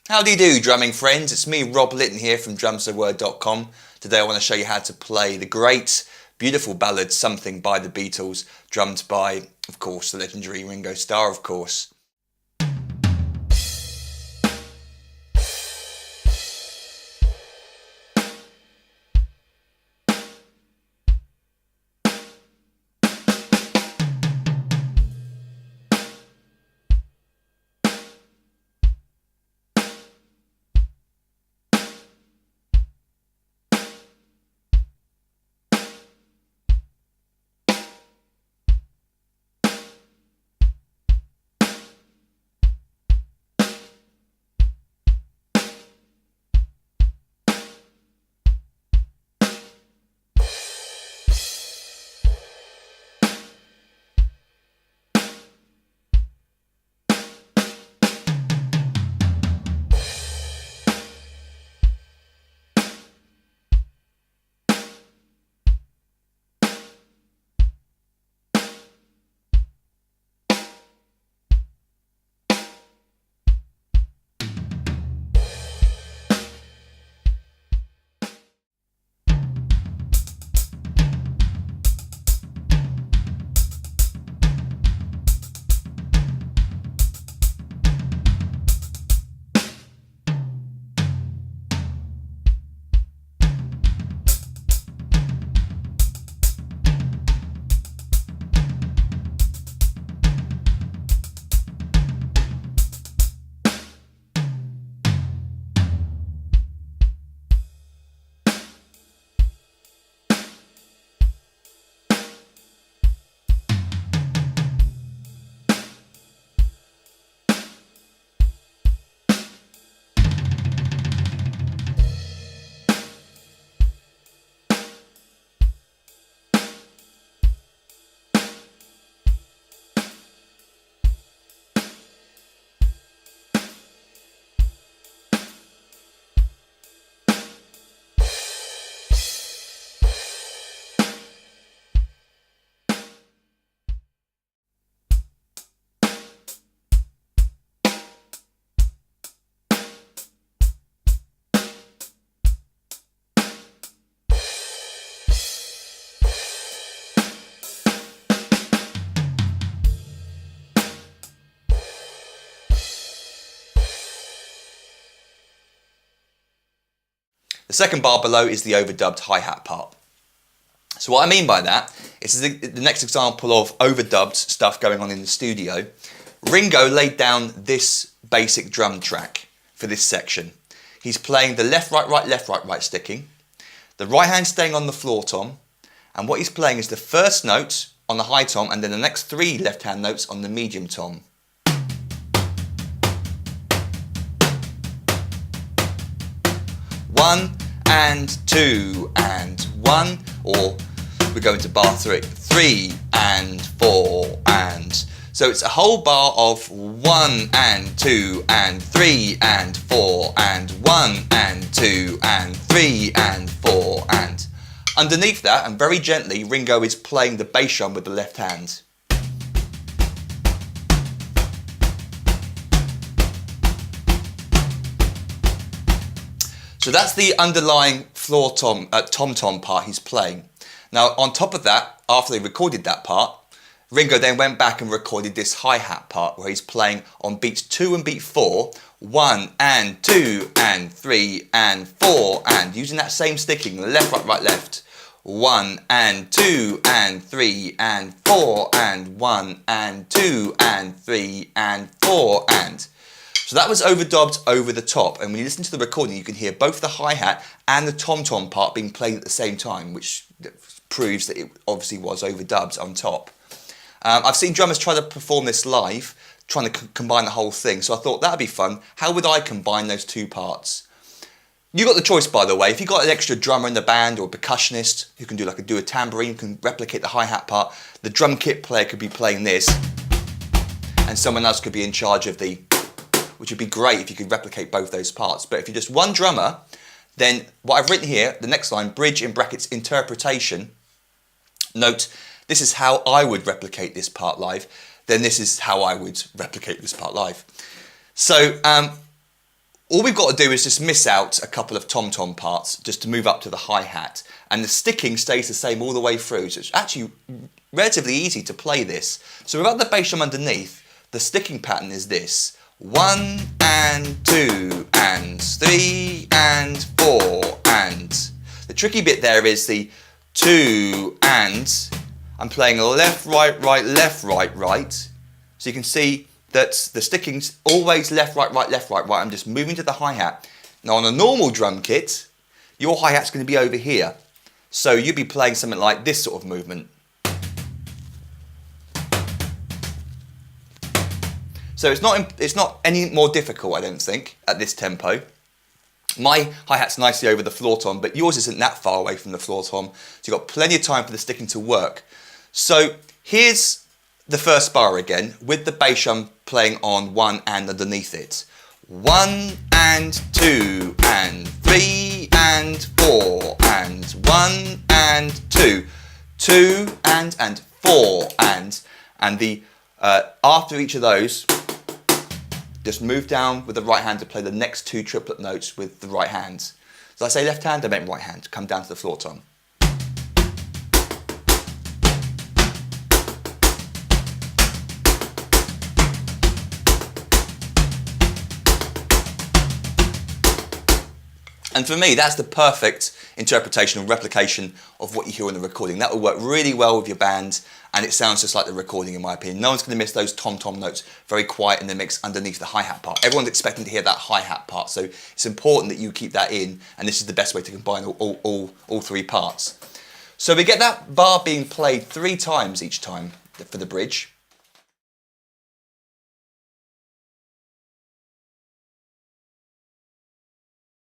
How do you do, drumming friends? It's me, Rob Litton here from drumsofword.com. Today I want to show you how to play the great, beautiful ballad Something by the Beatles, drummed by, of course, the legendary Ringo Starr, of course. The second bar below is the overdubbed hi-hat part. So what I mean by that is the next example of overdubbed stuff going on in the studio. Ringo laid down this basic drum track for this section. He's playing the left, right, right, left, right, right sticking, the right hand staying on the floor tom, and what he's playing is the first note on the high tom and then the next three left hand notes on the medium tom. One and two and one, or we go into bar three and four and. So it's a whole bar of one and two and three and four and one and two and three and four and. Underneath that, and very gently, Ringo is playing the bass drum with the left hand. So that's the underlying floor tom-tom part he's playing. Now on top of that, after they recorded that part, Ringo then went back and recorded this hi-hat part where he's playing on beats 2 and beat 4, 1 and 2 and 3 and 4 and using that same sticking, left, right, right, left. 1 and 2 and 3 and 4 and 1 and 2 and 3 and 4 and. So that was overdubbed over the top, and when you listen to the recording you can hear both the hi-hat and the tom-tom part being played at the same time, which proves that it obviously was overdubbed on top. I've seen drummers try to perform this live, trying to combine the whole thing, so I thought that'd be fun. How would I combine those two parts? You got the choice, by the way. If you've got an extra drummer in the band or a percussionist who can do a tambourine, can replicate the hi-hat part, the drum kit player could be playing this, and someone else could be in charge of the, which would be great if you could replicate both those parts. But if you're just one drummer, then what I've written here, the next line, bridge in brackets interpretation, note, this is how I would replicate this part live, then this is how I would replicate this part live. So All we've got to do is just miss out a couple of tom-tom parts just to move up to the hi-hat, and the sticking stays the same all the way through, so it's actually relatively easy to play this. So without the bass drum underneath, the sticking pattern is this: 1 and 2 and 3 and 4 and. The tricky bit there is the 2 and. I'm playing left, right, right, left, right, right. So you can see that the sticking's always left, right, right, left, right, right. I'm just moving to the hi-hat. Now on a normal drum kit, your hi-hat's going to be over here. So you'd be playing something like this sort of movement. So it's not any more difficult, I don't think, at this tempo. My hi-hat's nicely over the floor tom, but yours isn't that far away from the floor tom, so you've got plenty of time for the sticking to work. So here's the first bar again, with the bass drum playing on 1 and underneath it. 1 and 2 and 3 and 4 and 1 and 2, 2 and 4 and the after each of those, just move down with the right hand to play the next 2 triplet notes with the right hand. So I say left hand, I meant right hand. Come down to the floor tom. And for me, that's the perfect interpretation or replication of what you hear on the recording. That will work really well with your band, and it sounds just like the recording, in my opinion. No one's going to miss those tom-tom notes, very quiet in the mix underneath the hi-hat part. Everyone's expecting to hear that hi-hat part, so it's important that you keep that in, and this is the best way to combine all 3 parts. So we get that bar being played 3 times each time for the bridge.